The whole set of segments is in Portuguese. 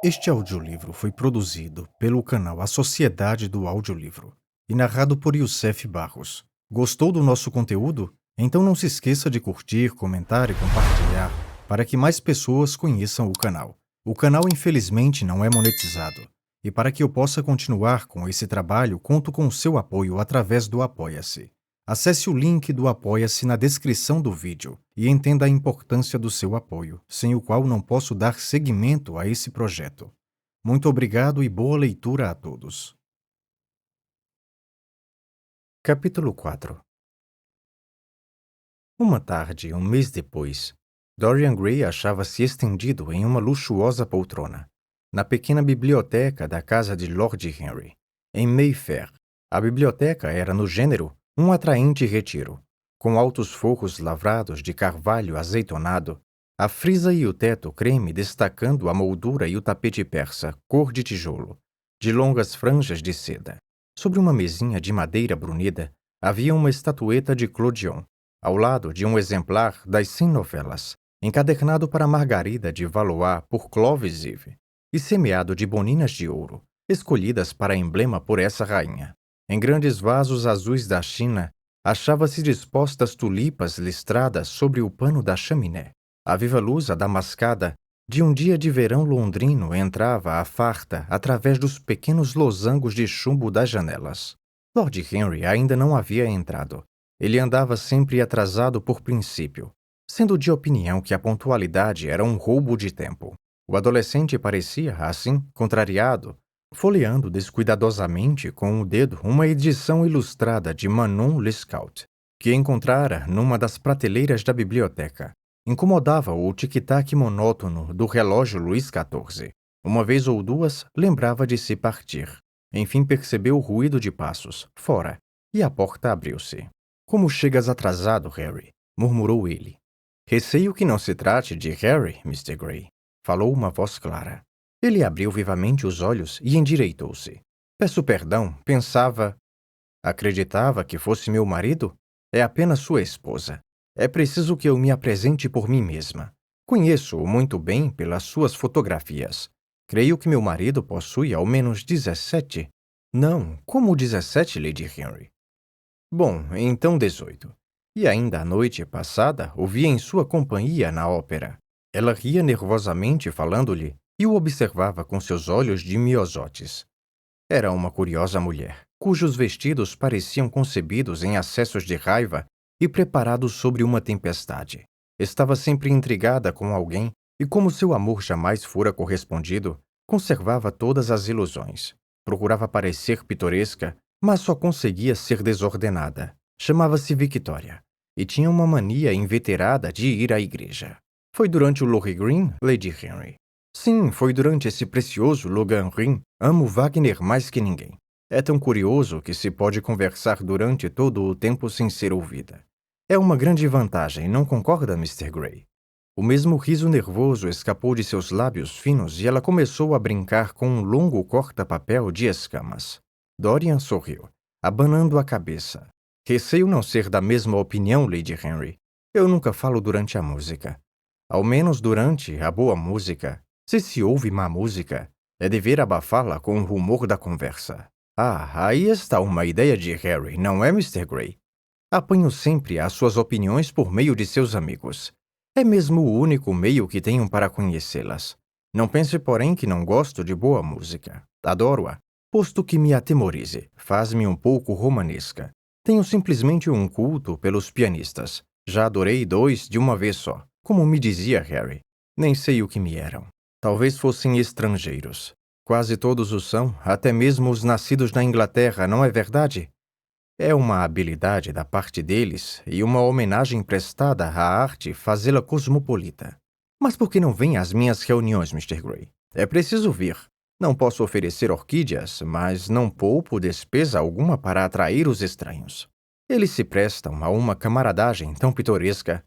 Este audiolivro foi produzido pelo canal A Sociedade do Audiolivro e narrado por Youssef Barros. Gostou do nosso conteúdo? Então não se esqueça de curtir, comentar e compartilhar para que mais pessoas conheçam o canal. O canal infelizmente não é monetizado e para que eu possa continuar com esse trabalho, conto com o seu apoio através do Apoia-se. Acesse o link do Apoia-se na descrição do vídeo e entenda a importância do seu apoio, sem o qual não posso dar seguimento a esse projeto. Muito obrigado e boa leitura a todos. Capítulo 4. Uma tarde, um mês depois, Dorian Gray achava-se estendido em uma luxuosa poltrona, na pequena biblioteca da casa de Lord Henry, em Mayfair. A biblioteca era, no gênero, um atraente retiro, com altos forros lavrados de carvalho azeitonado, a frisa e o teto creme destacando a moldura e o tapete persa, cor de tijolo, de longas franjas de seda. Sobre uma mesinha de madeira brunida havia uma estatueta de Clodion, ao lado de um exemplar das 100 novelas, encadernado para Margarida de Valois por Clovis Eve, e semeado de boninas de ouro, escolhidas para emblema por essa rainha. Em grandes vasos azuis da China, achava-se dispostas tulipas listradas sobre o pano da chaminé. A viva luz adamascada de um dia de verão londrino entrava à farta através dos pequenos losangos de chumbo das janelas. Lord Henry ainda não havia entrado. Ele andava sempre atrasado por princípio, sendo de opinião que a pontualidade era um roubo de tempo. O adolescente parecia, assim, contrariado, folheando descuidadosamente com o dedo uma edição ilustrada de Manon Lescaut, que encontrara numa das prateleiras da biblioteca. Incomodava-o o tic-tac monótono do relógio Luís XIV. Uma vez ou duas, lembrava de se partir. Enfim percebeu o ruído de passos, fora, e a porta abriu-se. "Como chegas atrasado, Harry?" murmurou ele. "Receio que não se trate de Harry, Mr. Gray", falou uma voz clara. Ele abriu vivamente os olhos e endireitou-se. "Peço perdão, pensava... Acreditava que fosse meu marido? É apenas sua esposa. É preciso que eu me apresente por mim mesma. Conheço-o muito bem pelas suas fotografias. Creio que meu marido possui ao menos 17. Não, como 17, Lady Henry? Bom, então 18. E ainda a noite passada o vi em sua companhia na ópera." Ela ria nervosamente falando-lhe e o observava com seus olhos de miosotes. Era uma curiosa mulher, cujos vestidos pareciam concebidos em acessos de raiva e preparados sobre uma tempestade. Estava sempre intrigada com alguém e, como seu amor jamais fora correspondido, conservava todas as ilusões. Procurava parecer pitoresca, mas só conseguia ser desordenada. Chamava-se Victoria e tinha uma mania inveterada de ir à igreja. "Foi durante o Lohengrin, Lady Henry?" "Sim, foi durante esse precioso Lohengrin. Amo Wagner mais que ninguém. É tão curioso que se pode conversar durante todo o tempo sem ser ouvida. É uma grande vantagem, não concorda, Mr. Gray?" O mesmo riso nervoso escapou de seus lábios finos e ela começou a brincar com um longo corta-papel de escamas. Dorian sorriu, abanando a cabeça. "Receio não ser da mesma opinião, Lady Henry. Eu nunca falo durante a música. Ao menos durante a boa música. Se ouve má música, é dever abafá-la com o rumor da conversa." "Ah, aí está uma ideia de Harry, não é, Mr. Gray? Apanho sempre as suas opiniões por meio de seus amigos. É mesmo o único meio que tenho para conhecê-las. Não pense, porém, que não gosto de boa música. Adoro-a, posto que me atemorize, faz-me um pouco romanesca. Tenho simplesmente um culto pelos pianistas. Já adorei 2 de uma vez só, como me dizia Harry. Nem sei o que me eram. Talvez fossem estrangeiros. Quase todos o são, até mesmo os nascidos na Inglaterra, não é verdade? É uma habilidade da parte deles e uma homenagem prestada à arte fazê-la cosmopolita. Mas por que não vem às minhas reuniões, Mr. Gray? É preciso vir. Não posso oferecer orquídeas, mas não poupo despesa alguma para atrair os estranhos. Eles se prestam a uma camaradagem tão pitoresca.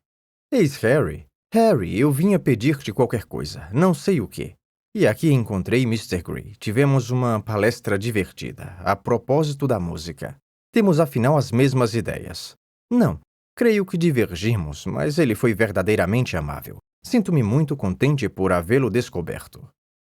Eis Harry. Harry, eu vinha pedir-te qualquer coisa, não sei o quê. E aqui encontrei Mr. Gray. Tivemos uma palestra divertida, a propósito da música. Temos afinal as mesmas ideias. Não, creio que divergimos, mas ele foi verdadeiramente amável. Sinto-me muito contente por havê-lo descoberto."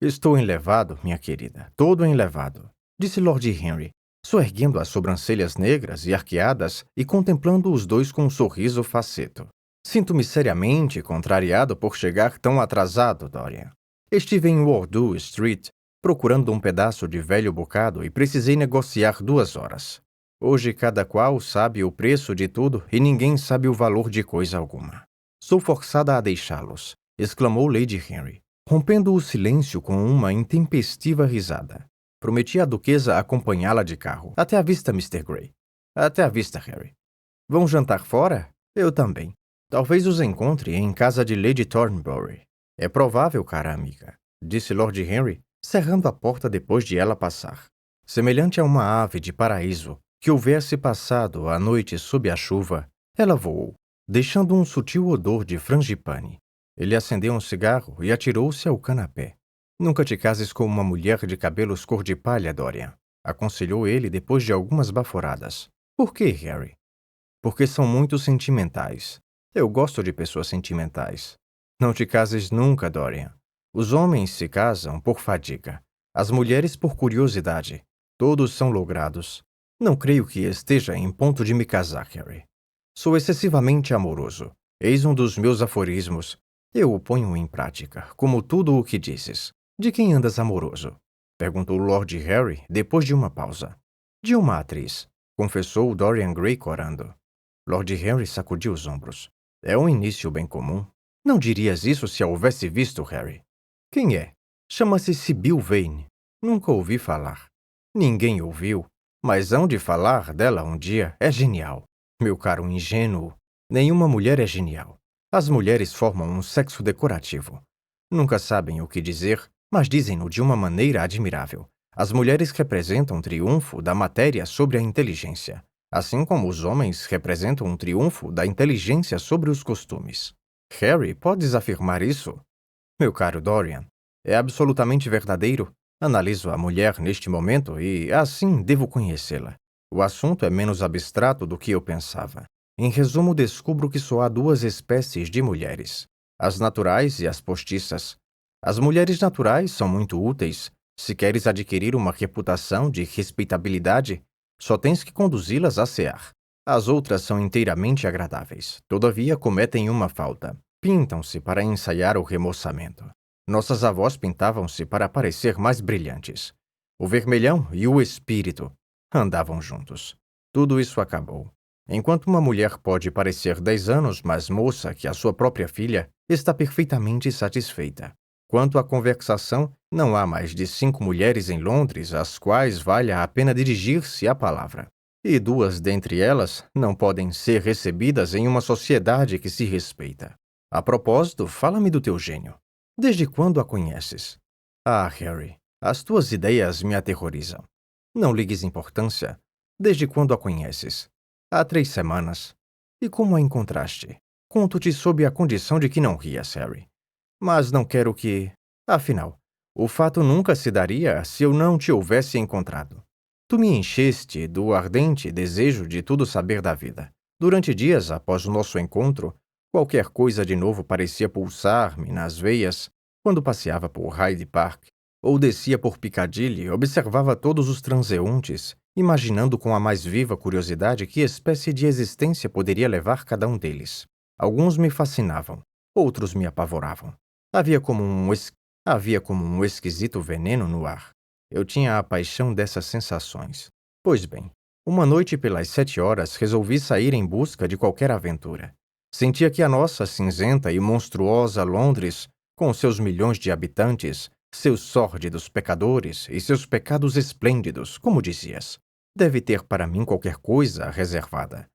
Estou enlevado, minha querida, todo enlevado, disse Lord Henry, soerguendo as sobrancelhas negras e arqueadas e contemplando os dois com um sorriso faceto. Sinto-me seriamente contrariado por chegar tão atrasado, Dorian. Estive em Wardour Street, procurando um pedaço de velho bocado e precisei negociar 2 horas. Hoje cada qual sabe o preço de tudo e ninguém sabe o valor de coisa alguma. Sou forçada a deixá-los, exclamou Lady Henry, rompendo o silêncio com uma intempestiva risada. Prometi à duquesa acompanhá-la de carro. Até a vista, Mr. Grey. Até a vista, Harry. Vão jantar fora? Eu também. Talvez os encontre em casa de Lady Thornbury. É provável, cara amiga, disse Lord Henry, cerrando a porta depois de ela passar. Semelhante a uma ave de paraíso que houvesse passado a noite sob a chuva, ela voou, deixando um sutil odor de frangipane. Ele acendeu um cigarro e atirou-se ao canapé. Nunca te cases com uma mulher de cabelos cor de palha, Dorian, aconselhou ele depois de algumas baforadas. Por quê, Harry? Porque são muito sentimentais. Eu gosto de pessoas sentimentais. Não te cases nunca, Dorian. Os homens se casam por fadiga, as mulheres por curiosidade. Todos são logrados. Não creio que esteja em ponto de me casar, Harry. Sou excessivamente amoroso. Eis um dos meus aforismos. Eu o ponho em prática, como tudo o que dizes. De quem andas amoroso? Perguntou Lord Harry depois de uma pausa. De uma atriz, confessou Dorian Gray corando. Lord Henry sacudiu os ombros. É um início bem comum. Não dirias isso se a houvesse visto, Harry. Quem é? Chama-se Sibyl Vane. Nunca ouvi falar. Ninguém ouviu, mas hão de falar dela um dia. É genial. Meu caro ingênuo, nenhuma mulher é genial. As mulheres formam um sexo decorativo. Nunca sabem o que dizer, mas dizem-no de uma maneira admirável. As mulheres representam um triunfo da matéria sobre a inteligência, assim como os homens representam um triunfo da inteligência sobre os costumes. Harry, podes afirmar isso? Meu caro Dorian, é absolutamente verdadeiro. Analiso a mulher neste momento e, assim, devo conhecê-la. O assunto é menos abstrato do que eu pensava. Em resumo, descubro que só há 2 espécies de mulheres: as naturais e as postiças. As mulheres naturais são muito úteis. Se queres adquirir uma reputação de respeitabilidade, só tens que conduzi-las a cear. As outras são inteiramente agradáveis. Todavia, cometem uma falta. Pintam-se para ensaiar o remoçamento. Nossas avós pintavam-se para parecer mais brilhantes. O vermelhão e o espírito andavam juntos. Tudo isso acabou. Enquanto uma mulher pode parecer 10 anos mais moça que a sua própria filha, está perfeitamente satisfeita. Quanto à conversação, não há mais de 5 mulheres em Londres às quais valha a pena dirigir-se a palavra. E 2 dentre elas não podem ser recebidas em uma sociedade que se respeita. A propósito, fala-me do teu gênio. Desde quando a conheces? Ah, Harry, as tuas ideias me aterrorizam. Não ligues importância. Desde quando a conheces? Há 3 semanas. E como a encontraste? Conto-te sob a condição de que não rias, Harry. Mas não quero que... Afinal, o fato nunca se daria se eu não te houvesse encontrado. Tu me encheste do ardente desejo de tudo saber da vida. Durante dias após o nosso encontro, qualquer coisa de novo parecia pulsar-me nas veias. Quando passeava por Hyde Park ou descia por Piccadilly, observava todos os transeuntes, imaginando com a mais viva curiosidade que espécie de existência poderia levar cada um deles. Alguns me fascinavam, outros me apavoravam. Havia como um esquisito veneno no ar. Eu tinha a paixão dessas sensações. Pois bem, uma noite pelas 7 horas resolvi sair em busca de qualquer aventura. Sentia que a nossa cinzenta e monstruosa Londres, com seus milhões de habitantes, seus sórdidos pecadores e seus pecados esplêndidos, como dizias, deve ter para mim qualquer coisa reservada.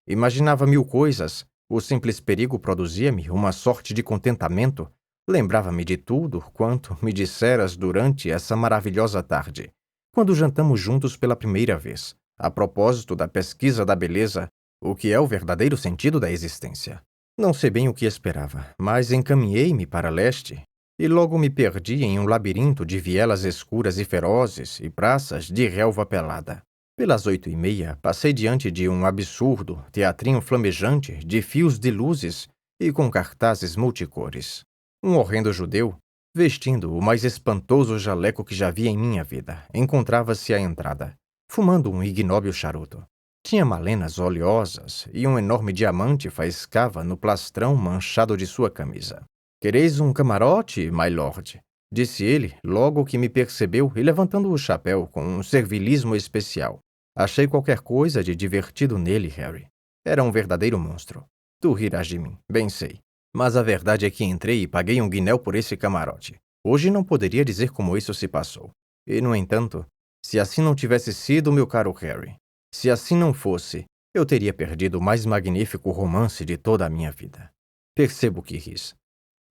Imaginava 1000 coisas. O simples perigo produzia-me uma sorte de contentamento. Lembrava-me de tudo quanto me disseras durante essa maravilhosa tarde, quando jantamos juntos pela primeira vez, a propósito da pesquisa da beleza, o que é o verdadeiro sentido da existência. Não sei bem o que esperava, mas encaminhei-me para leste e logo me perdi em um labirinto de vielas escuras e ferozes e praças de relva pelada. Pelas 8h30, passei diante de um absurdo teatrinho flamejante de fios de luzes e com cartazes multicores. Um horrendo judeu, Vestindo o mais espantoso jaleco que já vi em minha vida, encontrava-se à entrada, fumando um ignóbil charuto. Tinha malenas oleosas e um enorme diamante faiscava no plastrão manchado de sua camisa. "Quereis um camarote, my lord?" disse ele, logo que me percebeu e levantando o chapéu com um servilismo especial. Achei qualquer coisa de divertido nele, Harry. Era um verdadeiro monstro. Tu rirás de mim, bem sei. Mas a verdade é que entrei e paguei um guinéu por esse camarote. Hoje não poderia dizer como isso se passou. E, no entanto, se assim não tivesse sido, meu caro Harry, se assim não fosse, eu teria perdido o mais magnífico romance de toda a minha vida. Percebo que ris.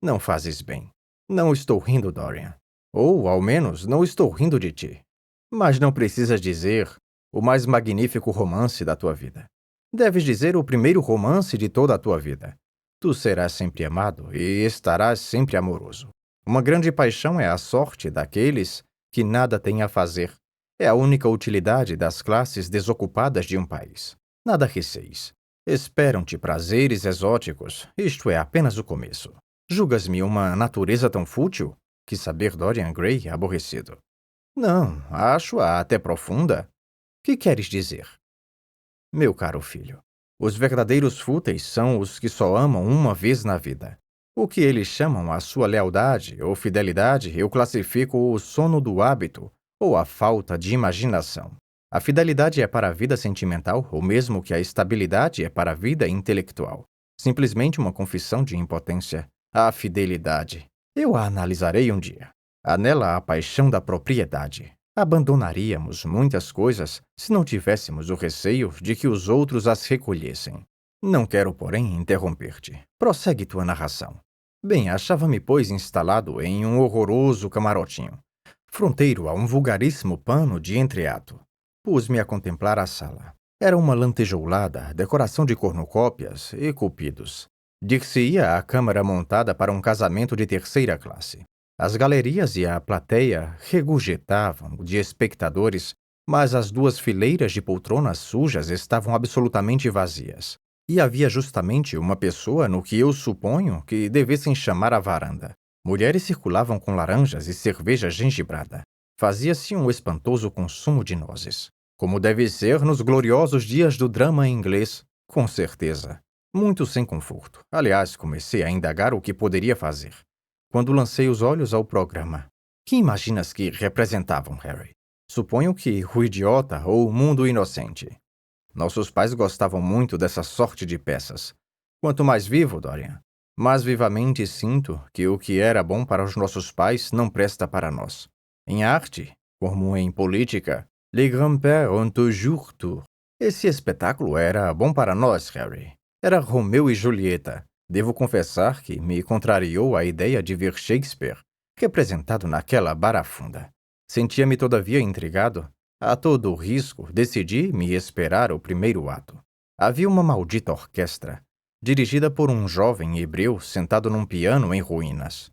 Não fazes bem. Não estou rindo, Dorian. Ou, ao menos, não estou rindo de ti. Mas não precisas dizer o mais magnífico romance da tua vida. Deves dizer o primeiro romance de toda a tua vida. Tu serás sempre amado e estarás sempre amoroso. Uma grande paixão é a sorte daqueles que nada têm a fazer. É a única utilidade das classes desocupadas de um país. Nada receis. Esperam-te prazeres exóticos. Isto é apenas o começo. Julgas-me uma natureza tão fútil? Quis saber Dorian Gray, aborrecido. Não, acho-a até profunda. Que queres dizer? Meu caro filho, os verdadeiros fúteis são os que só amam uma vez na vida. O que eles chamam a sua lealdade ou fidelidade, eu classifico o sono do hábito ou a falta de imaginação. A fidelidade é para a vida sentimental, o mesmo que a estabilidade é para a vida intelectual. Simplesmente uma confissão de impotência. A fidelidade. Eu a analisarei um dia. Há nela a paixão da propriedade. Abandonaríamos muitas coisas se não tivéssemos o receio de que os outros as recolhessem. Não quero, porém, interromper-te. Prossegue tua narração. Bem, achava-me, pois, instalado em um horroroso camarotinho, fronteiro a um vulgaríssimo pano de entreato. Pus-me a contemplar a sala. Era uma lantejoulada, decoração de cornucópias e cupidos. Dir-se-ia a câmara montada para um casamento de terceira classe. As galerias e a plateia regurgitavam de espectadores, mas as duas fileiras de poltronas sujas estavam absolutamente vazias. E havia justamente uma pessoa no que eu suponho que devessem chamar a varanda. Mulheres circulavam com laranjas e cerveja gengibrada. Fazia-se um espantoso consumo de nozes. Como deve ser nos gloriosos dias do drama inglês, com certeza. Muito sem conforto. Aliás, comecei a indagar o que poderia fazer, quando lancei os olhos ao programa. Que imaginas que representavam, Harry? Suponho que O Idiota ou O Mundo Inocente. Nossos pais gostavam muito dessa sorte de peças. Quanto mais vivo, Dorian, mais vivamente sinto que o que era bom para os nossos pais não presta para nós. Em arte, como em política, les grands-pères ont toujours tort. Esse espetáculo era bom para nós, Harry. Era Romeu e Julieta. Devo confessar que me contrariou a ideia de ver Shakespeare representado naquela barafunda. Sentia-me, todavia, intrigado. A todo risco, decidi me esperar o primeiro ato. Havia uma maldita orquestra, dirigida por um jovem hebreu sentado num piano em ruínas,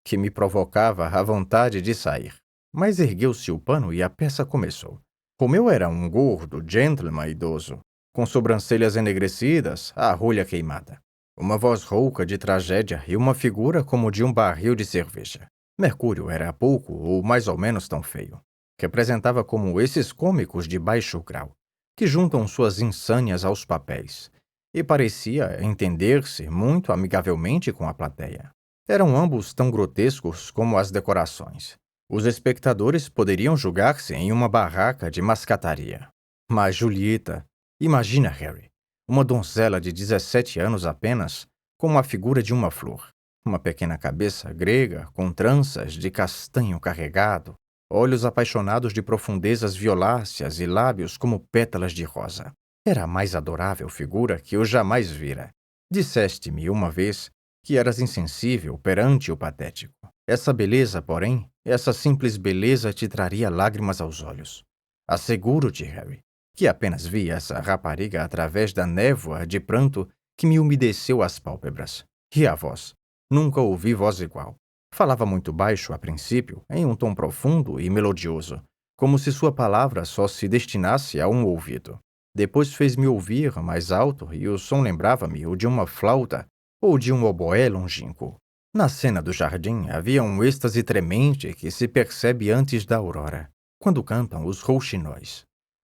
que me provocava a vontade de sair. Mas ergueu-se o pano e a peça começou. Romeu era um gordo gentleman idoso, com sobrancelhas enegrecidas, a rolha queimada, uma voz rouca de tragédia e uma figura como de um barril de cerveja. Mercúrio era pouco ou mais ou menos tão feio. Representava como esses cômicos de baixo grau, que juntam suas insânias aos papéis, e parecia entender-se muito amigavelmente com a plateia. Eram ambos tão grotescos como as decorações. Os espectadores poderiam julgar-se em uma barraca de mascataria. Mas Julieta, imagina, Harry, uma donzela de 17 anos apenas, com a figura de uma flor. Uma pequena cabeça grega com tranças de castanho carregado, olhos apaixonados de profundezas violáceas e lábios como pétalas de rosa. Era a mais adorável figura que eu jamais vira. Disseste-me uma vez que eras insensível perante o patético. Essa beleza, porém, essa simples beleza te traria lágrimas aos olhos. Asseguro-te, Harry, que apenas vi essa rapariga através da névoa de pranto que me umedeceu as pálpebras. E a voz? Nunca ouvi voz igual. Falava muito baixo a princípio, em um tom profundo e melodioso, como se sua palavra só se destinasse a um ouvido. Depois fez-me ouvir mais alto e o som lembrava-me o de uma flauta ou de um oboé longínquo. Na cena do jardim havia um êxtase tremente que se percebe antes da aurora, quando cantam os rouxinóis.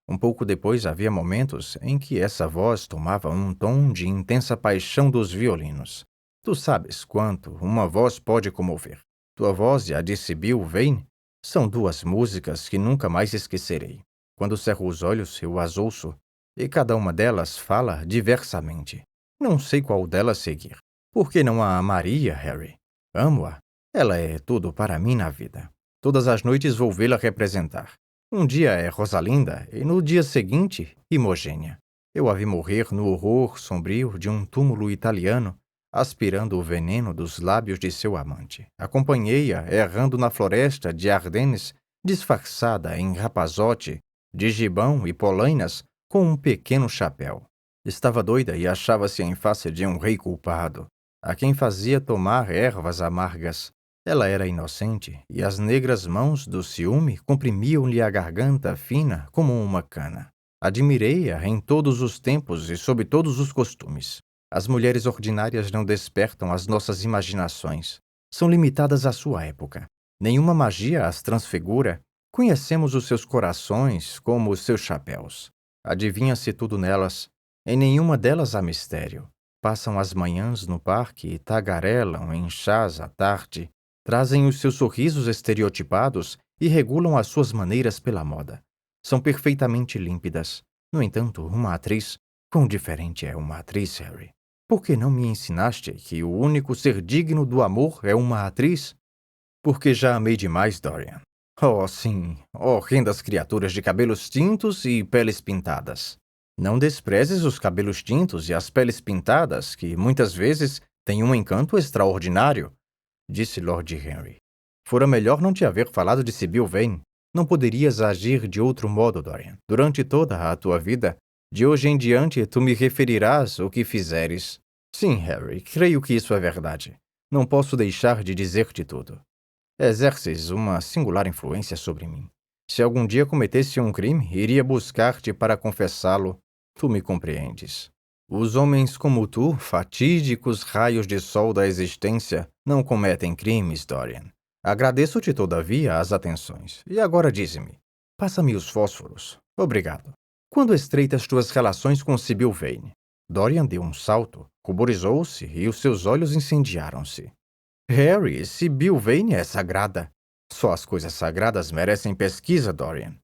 Um pouco depois havia momentos em que essa voz tomava um tom de intensa paixão dos violinos. Tu sabes quanto uma voz pode comover. Tua voz e a de Sibyl Vane são duas músicas que nunca mais esquecerei. Quando cerro os olhos, eu as ouço, e cada uma delas fala diversamente. Não sei qual delas seguir. Por que não a amaria, Harry? Amo-a. Ela é tudo para mim na vida. Todas as noites vou vê-la representar. Um dia é Rosalinda e no dia seguinte, Imogênia. Eu a vi morrer no horror sombrio de um túmulo italiano, aspirando o veneno dos lábios de seu amante. Acompanhei-a errando na floresta de Ardennes, disfarçada em rapazote, de gibão e polainas, com um pequeno chapéu. Estava doida e achava-se em face de um rei culpado, a quem fazia tomar ervas amargas. Ela era inocente, e as negras mãos do ciúme comprimiam-lhe a garganta fina como uma cana. Admirei-a em todos os tempos e sob todos os costumes. As mulheres ordinárias não despertam as nossas imaginações. São limitadas à sua época. Nenhuma magia as transfigura. Conhecemos os seus corações como os seus chapéus. Adivinha-se tudo nelas. Em nenhuma delas há mistério. Passam as manhãs no parque e tagarelam em chás à tarde. Trazem os seus sorrisos estereotipados e regulam as suas maneiras pela moda. São perfeitamente límpidas. No entanto, uma atriz... Quão diferente é uma atriz, Harry? Por que não me ensinaste que o único ser digno do amor é uma atriz? Porque já amei demais, Dorian. Oh, sim, horrendas criaturas de cabelos tintos e peles pintadas. Não desprezes os cabelos tintos e as peles pintadas, que muitas vezes têm um encanto extraordinário, disse Lord Henry. Fora melhor não te haver falado de Sibyl Vane. Não poderias agir de outro modo, Dorian. Durante toda a tua vida, de hoje em diante, tu me referirás o que fizeres. Sim, Harry, creio que isso é verdade. Não posso deixar de dizer-te tudo. Exerces uma singular influência sobre mim. Se algum dia cometesse um crime, iria buscar-te para confessá-lo. Tu me compreendes. Os homens como tu, fatídicos raios de sol da existência, não cometem crimes, Dorian. Agradeço-te, todavia, as atenções. E agora dize-me. Passa-me os fósforos. Obrigado. Quando estreitas tuas relações com Sibyl Vane? Dorian deu um salto, ruborizou-se e os seus olhos incendiaram-se. Harry, Sibyl Vane é sagrada. Só as coisas sagradas merecem pesquisa, Dorian,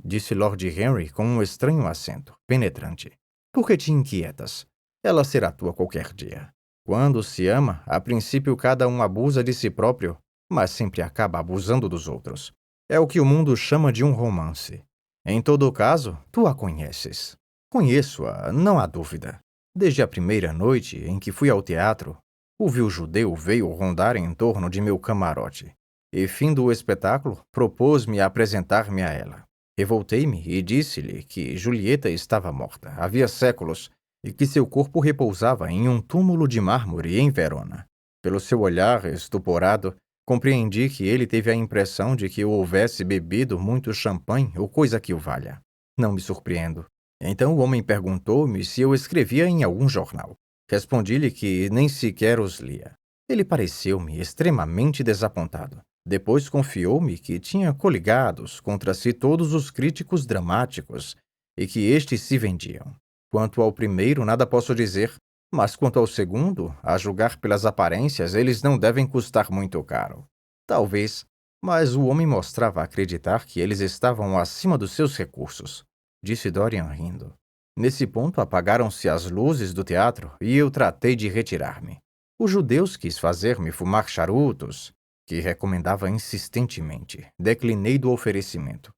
disse Lord Henry com um estranho acento, penetrante. Por que te inquietas? Ela será tua qualquer dia. Quando se ama, a princípio cada um abusa de si próprio, mas sempre acaba abusando dos outros. É o que o mundo chama de um romance. Em todo caso, tu a conheces. Conheço-a, não há dúvida. Desde a primeira noite em que fui ao teatro, o vil judeu veio rondar em torno de meu camarote. E, findo o espetáculo, propôs-me apresentar-me a ela. Revoltei-me e disse-lhe que Julieta estava morta, havia séculos, e que seu corpo repousava em um túmulo de mármore em Verona. Pelo seu olhar estuporado, compreendi que ele teve a impressão de que eu houvesse bebido muito champanhe ou coisa que o valha. Não me surpreendo. Então o homem perguntou-me se eu escrevia em algum jornal. Respondi-lhe que nem sequer os lia. Ele pareceu-me extremamente desapontado. Depois confiou-me que tinha coligados contra si todos os críticos dramáticos e que estes se vendiam. Quanto ao primeiro, nada posso dizer, mas quanto ao segundo, a julgar pelas aparências, eles não devem custar muito caro. Talvez, mas o homem mostrava acreditar que eles estavam acima dos seus recursos, disse Dorian rindo. Nesse ponto apagaram-se as luzes do teatro e eu tratei de retirar-me. Os judeus quis fazer-me fumar charutos, que recomendava insistentemente. Declinei do oferecimento.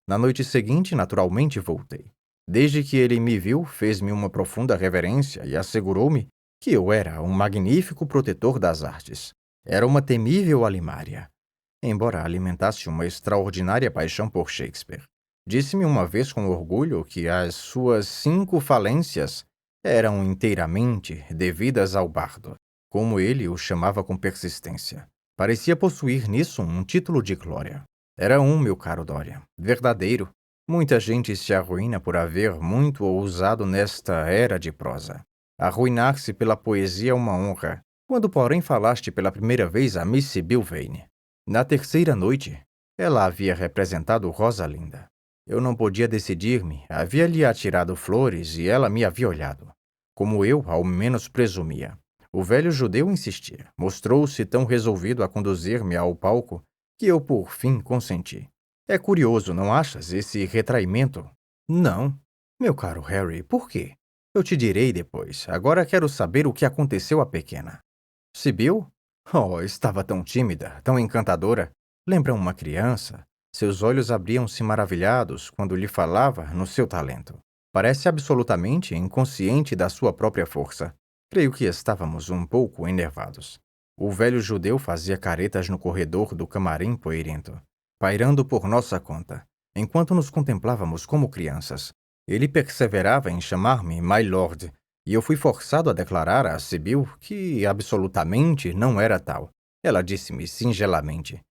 Na noite seguinte, naturalmente, voltei. Desde que ele me viu, fez-me uma profunda reverência e assegurou-me que eu era um magnífico protetor das artes. Era uma temível alimária, embora alimentasse uma extraordinária paixão por Shakespeare. Disse-me uma vez com orgulho que as suas 5 falências eram inteiramente devidas ao bardo, como ele o chamava com persistência. Parecia possuir nisso um título de glória. Era meu caro Dorian, verdadeiro. Muita gente se arruína por haver muito ousado nesta era de prosa. Arruinar-se pela poesia é uma honra. Quando, porém, falaste pela primeira vez a Miss Sibyl Vane, na terceira noite, ela havia representado Rosalinda. Eu não podia decidir-me, havia-lhe atirado flores e ela me havia olhado. Como eu, ao menos, presumia. O velho judeu insistia, mostrou-se tão resolvido a conduzir-me ao palco que eu, por fim, consenti. É curioso, não achas, esse retraimento? Não. Meu caro Harry, por quê? Eu te direi depois. Agora quero saber o que aconteceu à pequena. Sibyl? Oh, estava tão tímida, tão encantadora. Lembra uma criança? Seus olhos abriam-se maravilhados quando lhe falava no seu talento. Parece absolutamente inconsciente da sua própria força. Creio que estávamos um pouco enervados. O velho judeu fazia caretas no corredor do camarim poeirento, pairando por nossa conta, enquanto nos contemplávamos como crianças. Ele perseverava em chamar-me My Lord, e eu fui forçado a declarar a Sibyl que absolutamente não era tal. Ela disse-me singelamente: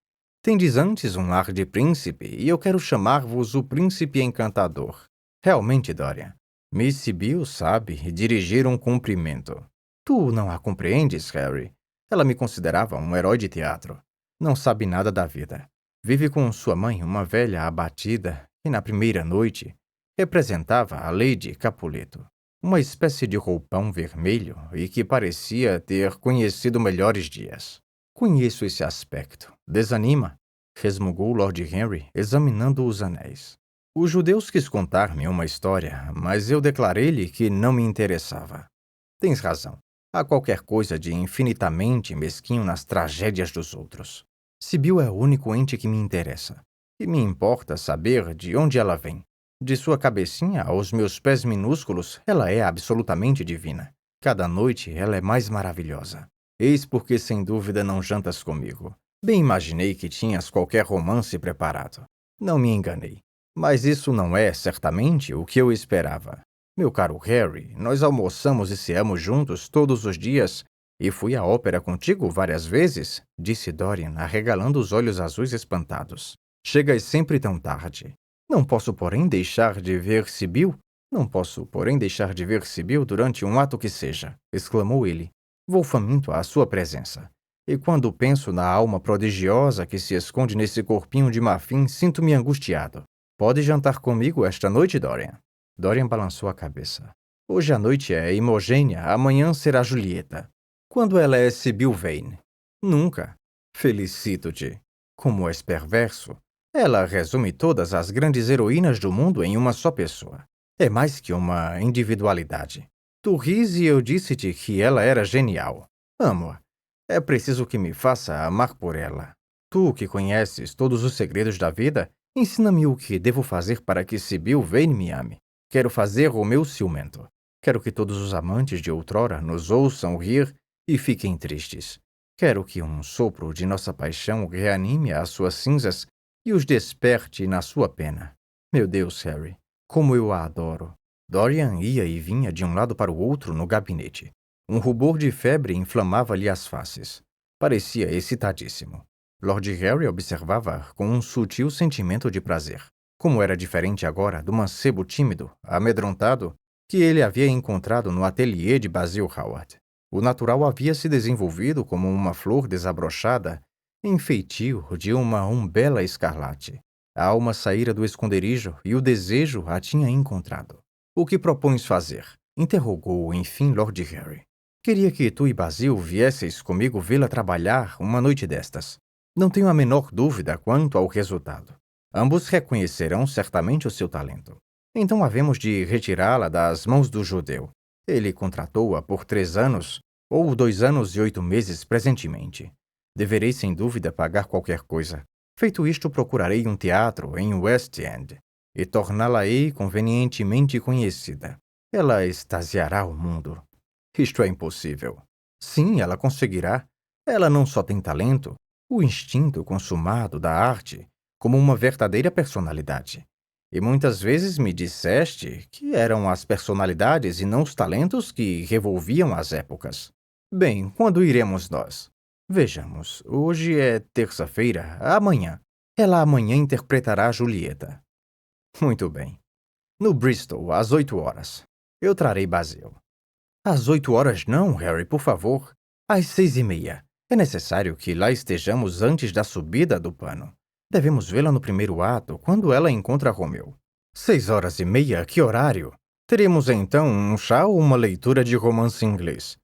Tendes antes um ar de príncipe, e eu quero chamar-vos o príncipe encantador. Realmente, Dorian, Miss Sibyl sabe dirigir um cumprimento. Tu não a compreendes, Harry. Ela me considerava um herói de teatro. Não sabe nada da vida. Vive com sua mãe, uma velha abatida, que na primeira noite representava a Lady Capuleto, uma espécie de roupão vermelho e que parecia ter conhecido melhores dias. Conheço esse aspecto. Desanima, resmungou Lord Henry, examinando os anéis. Os judeus quis contar-me uma história, mas eu declarei-lhe que não me interessava. Tens razão. Há qualquer coisa de infinitamente mesquinho nas tragédias dos outros. Sibyl é o único ente que me interessa. E me importa saber de onde ela vem. De sua cabecinha aos meus pés minúsculos, ela é absolutamente divina. Cada noite ela é mais maravilhosa. Eis porque sem dúvida não jantas comigo. Bem imaginei que tinhas qualquer romance preparado. Não me enganei. Mas isso não é, certamente, o que eu esperava. Meu caro Harry, nós almoçamos e ceamos juntos todos os dias, e fui à ópera contigo várias vezes, disse Dorian, arregalando os olhos azuis espantados. Chegas sempre tão tarde. Não posso, porém, deixar de ver Sibyl? Não posso, porém, deixar de ver Sibyl durante um ato que seja, exclamou ele. Vou faminto à sua presença. E quando penso na alma prodigiosa que se esconde nesse corpinho de marfim, sinto-me angustiado. Pode jantar comigo esta noite, Dorian? Dorian balançou a cabeça. Hoje à noite é Imogênia, amanhã será Julieta. Quando ela é Sibyl Vane? Nunca. Felicito-te. Como és perverso. Ela resume todas as grandes heroínas do mundo em uma só pessoa. É mais que uma individualidade. Tu ris e eu disse-te que ela era genial. Amo-a. É preciso que me faça amar por ela. Tu, que conheces todos os segredos da vida, ensina-me o que devo fazer para que Sibyl Vane me ame. Quero fazer o meu ciumento. Quero que todos os amantes de outrora nos ouçam rir e fiquem tristes. Quero que um sopro de nossa paixão reanime as suas cinzas e os desperte na sua pena. Meu Deus, Harry, como eu a adoro. Dorian ia e vinha de um lado para o outro no gabinete. Um rubor de febre inflamava-lhe as faces. Parecia excitadíssimo. Lord Harry observava com um sutil sentimento de prazer. Como era diferente agora do mancebo tímido, amedrontado, que ele havia encontrado no ateliê de Basil Hallward. O natural havia se desenvolvido como uma flor desabrochada em feitio de uma umbela escarlate. A alma saíra do esconderijo e o desejo a tinha encontrado. O que propões fazer? Interrogou, enfim, Lord Harry. Queria que tu e Basil viesseis comigo vê-la trabalhar uma noite destas. Não tenho a menor dúvida quanto ao resultado. Ambos reconhecerão certamente o seu talento. Então havemos de retirá-la das mãos do judeu. Ele contratou-a por 3 anos, ou 2 anos e 8 meses presentemente. Deverei sem dúvida pagar qualquer coisa. Feito isto, procurarei um teatro em West End e torná-la-ei convenientemente conhecida. Ela extasiará o mundo. Isto é impossível. Sim, ela conseguirá. Ela não só tem talento, o instinto consumado da arte, como uma verdadeira personalidade. E muitas vezes me disseste que eram as personalidades e não os talentos que revolviam as épocas. Bem, quando iremos nós? Vejamos, hoje é terça-feira, amanhã. Ela amanhã interpretará Julieta. Muito bem. No Bristol, às 8 horas. Eu trarei Basil. Às 8 horas não, Harry, por favor. Às 6h30. É necessário que lá estejamos antes da subida do pano. Devemos vê-la no primeiro ato, quando ela encontra Romeu. 6h30, que horário? Teremos então um chá ou uma leitura de romance inglês?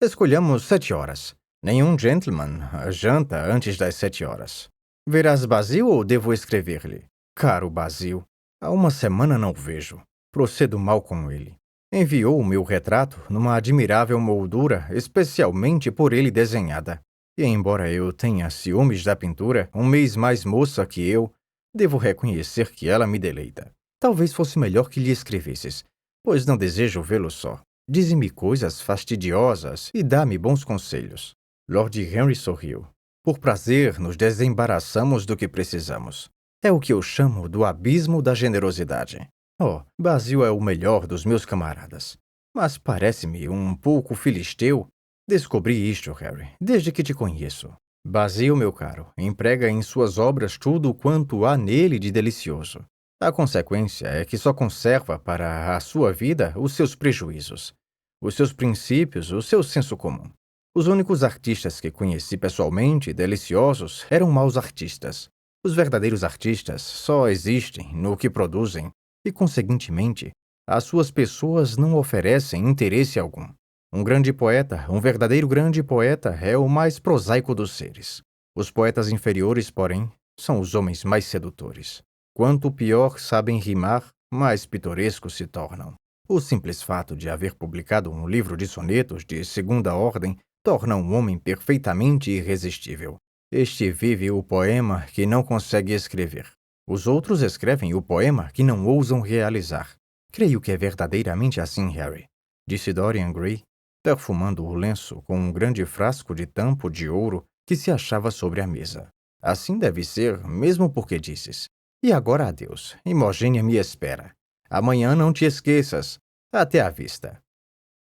Escolhamos 7h. Nenhum gentleman janta antes das 7h. Verás Basil ou devo escrever-lhe? Caro Basil, há uma semana não o vejo. Procedo mal com ele. Enviou o meu retrato numa admirável moldura especialmente por ele desenhada. E embora eu tenha ciúmes da pintura, um mês mais moça que eu, devo reconhecer que ela me deleita. Talvez fosse melhor que lhe escrevesses, pois não desejo vê-lo só. Dize-me coisas fastidiosas e dá-me bons conselhos. Lord Henry sorriu. Por prazer, nos desembaraçamos do que precisamos. É o que eu chamo do abismo da generosidade. Oh, Basil é o melhor dos meus camaradas. Mas parece-me um pouco filisteu. Descobri isto, Harry, desde que te conheço. Basil, meu caro, emprega em suas obras tudo quanto há nele de delicioso. A consequência é que só conserva para a sua vida os seus prejuízos, os seus princípios, o seu senso comum. Os únicos artistas que conheci pessoalmente deliciosos eram maus artistas. Os verdadeiros artistas só existem no que produzem e, conseguintemente, as suas pessoas não oferecem interesse algum. Um grande poeta, um verdadeiro grande poeta, é o mais prosaico dos seres. Os poetas inferiores, porém, são os homens mais sedutores. Quanto pior sabem rimar, mais pitorescos se tornam. O simples fato de haver publicado um livro de sonetos de segunda ordem torna um homem perfeitamente irresistível. Este vive o poema que não consegue escrever. Os outros escrevem o poema que não ousam realizar. Creio que é verdadeiramente assim, Harry, disse Dorian Gray, perfumando o lenço com um grande frasco de tampo de ouro que se achava sobre a mesa. Assim deve ser, mesmo porque disses. E agora adeus. Imogênia me espera. Amanhã não te esqueças. Até à vista.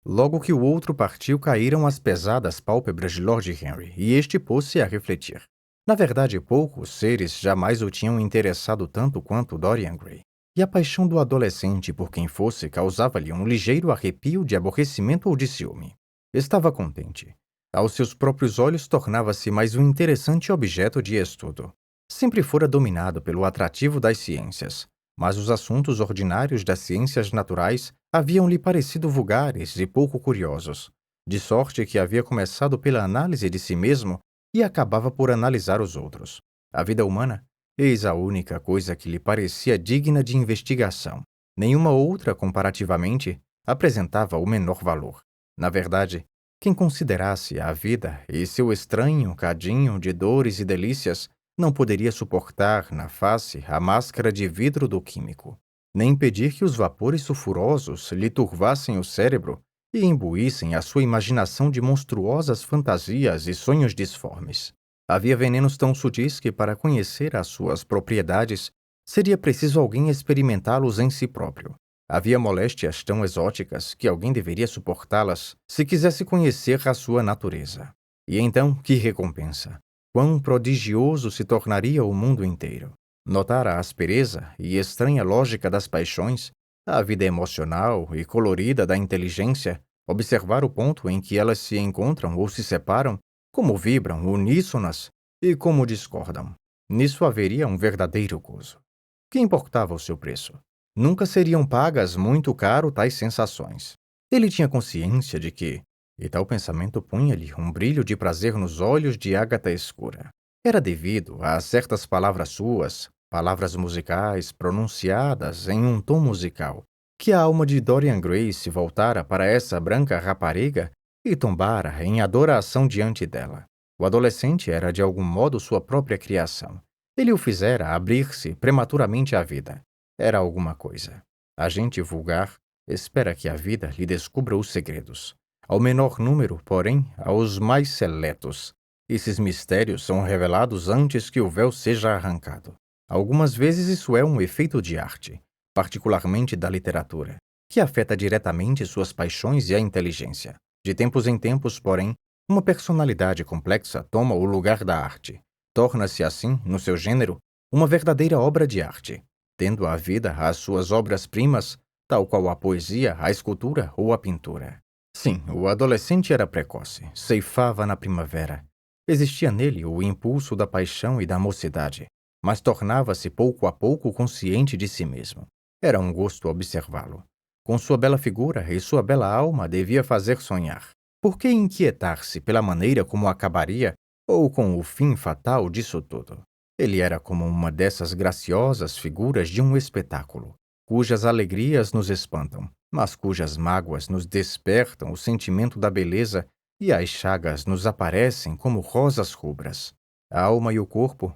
Logo que o outro partiu, caíram as pesadas pálpebras de Lord Henry, e este pôs-se a refletir. Na verdade, poucos seres jamais o tinham interessado tanto quanto Dorian Gray, e a paixão do adolescente por quem fosse causava-lhe um ligeiro arrepio de aborrecimento ou de ciúme. Estava contente. Aos seus próprios olhos tornava-se mais um interessante objeto de estudo. Sempre fora dominado pelo atrativo das ciências, mas os assuntos ordinários das ciências naturais haviam-lhe parecido vulgares e pouco curiosos, de sorte que havia começado pela análise de si mesmo e acabava por analisar os outros. A vida humana, eis a única coisa que lhe parecia digna de investigação. Nenhuma outra, comparativamente, apresentava o menor valor. Na verdade, quem considerasse a vida e seu estranho cadinho de dores e delícias não poderia suportar na face a máscara de vidro do químico, nem impedir que os vapores sulfurosos lhe turvassem o cérebro e imbuíssem a sua imaginação de monstruosas fantasias e sonhos disformes. Havia venenos tão sutis que, para conhecer as suas propriedades, seria preciso alguém experimentá-los em si próprio. Havia moléstias tão exóticas que alguém deveria suportá-las se quisesse conhecer a sua natureza. E então, que recompensa! Quão prodigioso se tornaria o mundo inteiro! Notar a aspereza e estranha lógica das paixões, a vida emocional e colorida da inteligência, observar o ponto em que elas se encontram ou se separam, como vibram uníssonas e como discordam. Nisso haveria um verdadeiro gozo. Que importava o seu preço? Nunca seriam pagas muito caro tais sensações. Ele tinha consciência de que, e tal pensamento punha-lhe um brilho de prazer nos olhos de ágata escura. Era devido a certas palavras suas, palavras musicais pronunciadas em um tom musical, que a alma de Dorian Gray se voltara para essa branca rapariga e tombara em adoração diante dela. O adolescente era de algum modo sua própria criação. Ele o fizera abrir-se prematuramente à vida. Era alguma coisa. A gente vulgar espera que a vida lhe descubra os segredos. Ao menor número, porém, aos mais seletos. Esses mistérios são revelados antes que o véu seja arrancado. Algumas vezes isso é um efeito de arte, particularmente da literatura, que afeta diretamente suas paixões e a inteligência. De tempos em tempos, porém, uma personalidade complexa toma o lugar da arte. Torna-se assim, no seu gênero, uma verdadeira obra de arte, tendo a vida as suas obras-primas, tal qual a poesia, a escultura ou a pintura. Sim, o adolescente era precoce, ceifava na primavera. Existia nele o impulso da paixão e da mocidade, mas tornava-se pouco a pouco consciente de si mesmo. Era um gosto observá-lo. Com sua bela figura e sua bela alma devia fazer sonhar. Por que inquietar-se pela maneira como acabaria ou com o fim fatal disso tudo? Ele era como uma dessas graciosas figuras de um espetáculo, cujas alegrias nos espantam, mas cujas mágoas nos despertam o sentimento da beleza e as chagas nos aparecem como rosas rubras. A alma e o corpo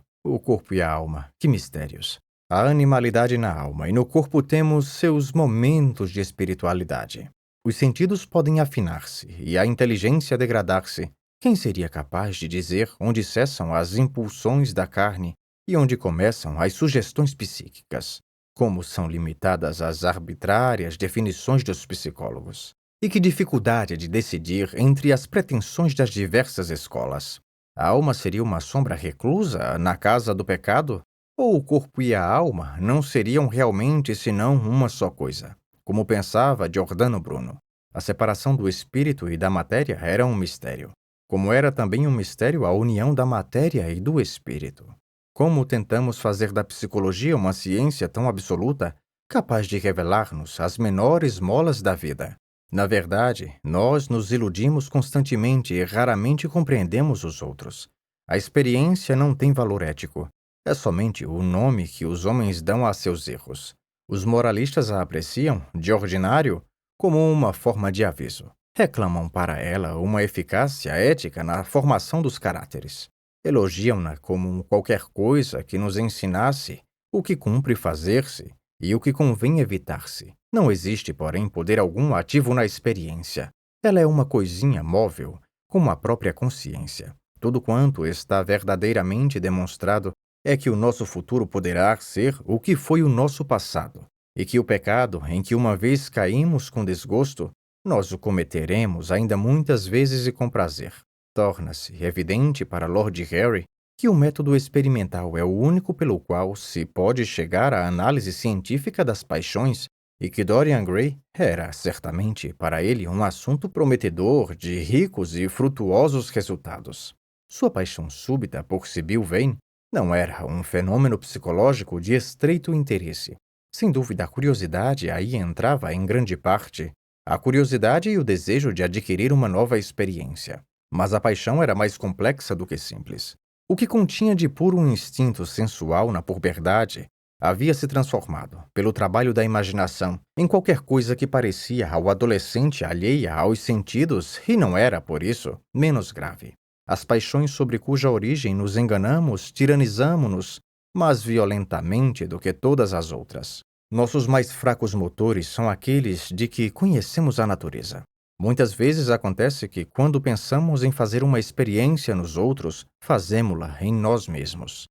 e a alma, que mistérios! A animalidade na alma e no corpo temos seus momentos de espiritualidade. Os sentidos podem afinar-se e a inteligência degradar-se. Quem seria capaz de dizer onde cessam as impulsões da carne e onde começam as sugestões psíquicas? Como são limitadas as arbitrárias definições dos psicólogos? E que dificuldade de decidir entre as pretensões das diversas escolas? A alma seria uma sombra reclusa na casa do pecado? Ou o corpo e a alma não seriam realmente senão uma só coisa? Como pensava Giordano Bruno, a separação do espírito e da matéria era um mistério, como era também um mistério a união da matéria e do espírito. Como tentamos fazer da psicologia uma ciência tão absoluta, capaz de revelar-nos as menores molas da vida? Na verdade, nós nos iludimos constantemente e raramente compreendemos os outros. A experiência não tem valor ético. É somente o nome que os homens dão a seus erros. Os moralistas a apreciam, de ordinário, como uma forma de aviso. Reclamam para ela uma eficácia ética na formação dos caráteres. Elogiam-na como qualquer coisa que nos ensinasse o que cumpre fazer-se e o que convém evitar-se. Não existe, porém, poder algum ativo na experiência. Ela é uma coisinha móvel, como a própria consciência. Tudo quanto está verdadeiramente demonstrado é que o nosso futuro poderá ser o que foi o nosso passado, e que o pecado em que uma vez caímos com desgosto, nós o cometeremos ainda muitas vezes e com prazer. Torna-se evidente para Lord Harry que o método experimental é o único pelo qual se pode chegar à análise científica das paixões e que Dorian Gray era, certamente, para ele um assunto prometedor de ricos e frutuosos resultados. Sua paixão súbita por Sibyl Vane não era um fenômeno psicológico de estreito interesse. Sem dúvida, a curiosidade aí entrava em grande parte, a curiosidade e o desejo de adquirir uma nova experiência. Mas a paixão era mais complexa do que simples. O que continha de puro instinto sensual na puberdade havia se transformado, pelo trabalho da imaginação, em qualquer coisa que parecia ao adolescente alheia aos sentidos e não era, por isso, menos grave. As paixões sobre cuja origem nos enganamos tiranizamo-nos mais violentamente do que todas as outras. Nossos mais fracos motores são aqueles de que conhecemos a natureza. Muitas vezes acontece que, quando pensamos em fazer uma experiência nos outros, fazemo-la em nós mesmos.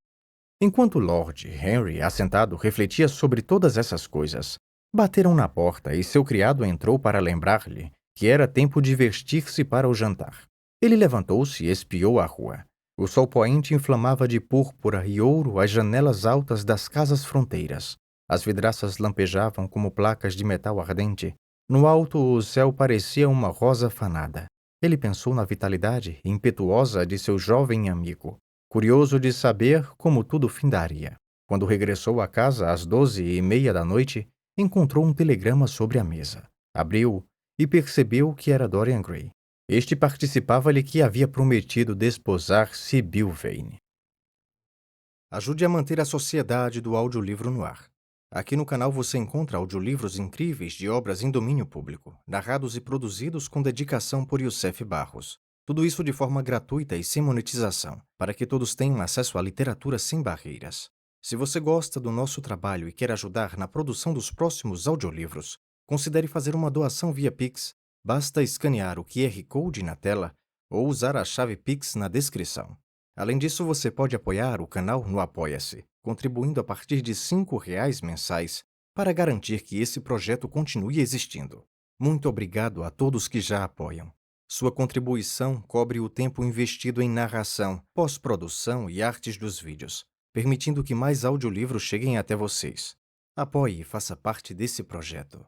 Enquanto Lord Henry, assentado, refletia sobre todas essas coisas, bateram na porta e seu criado entrou para lembrar-lhe que era tempo de vestir-se para o jantar. Ele levantou-se e espiou a rua. O sol poente inflamava de púrpura e ouro as janelas altas das casas fronteiras. As vidraças lampejavam como placas de metal ardente. No alto, o céu parecia uma rosa fanada. Ele pensou na vitalidade impetuosa de seu jovem amigo, curioso de saber como tudo findaria. Quando regressou à casa às 12:30 da noite, encontrou um telegrama sobre a mesa. Abriu-o e percebeu que era Dorian Gray. Este participava-lhe que havia prometido desposar Sibyl Vane. Ajude a manter a sociedade do audiolivro no ar. Aqui no canal você encontra audiolivros incríveis de obras em domínio público, narrados e produzidos com dedicação por Youssef Barros. Tudo isso de forma gratuita e sem monetização, para que todos tenham acesso à literatura sem barreiras. Se você gosta do nosso trabalho e quer ajudar na produção dos próximos audiolivros, considere fazer uma doação via Pix. Basta escanear o QR Code na tela ou usar a chave Pix na descrição. Além disso, você pode apoiar o canal no Apoia-se, contribuindo a partir de R$ 5 mensais para garantir que esse projeto continue existindo. Muito obrigado a todos que já apoiam. Sua contribuição cobre o tempo investido em narração, pós-produção e artes dos vídeos, permitindo que mais audiolivros cheguem até vocês. Apoie e faça parte desse projeto.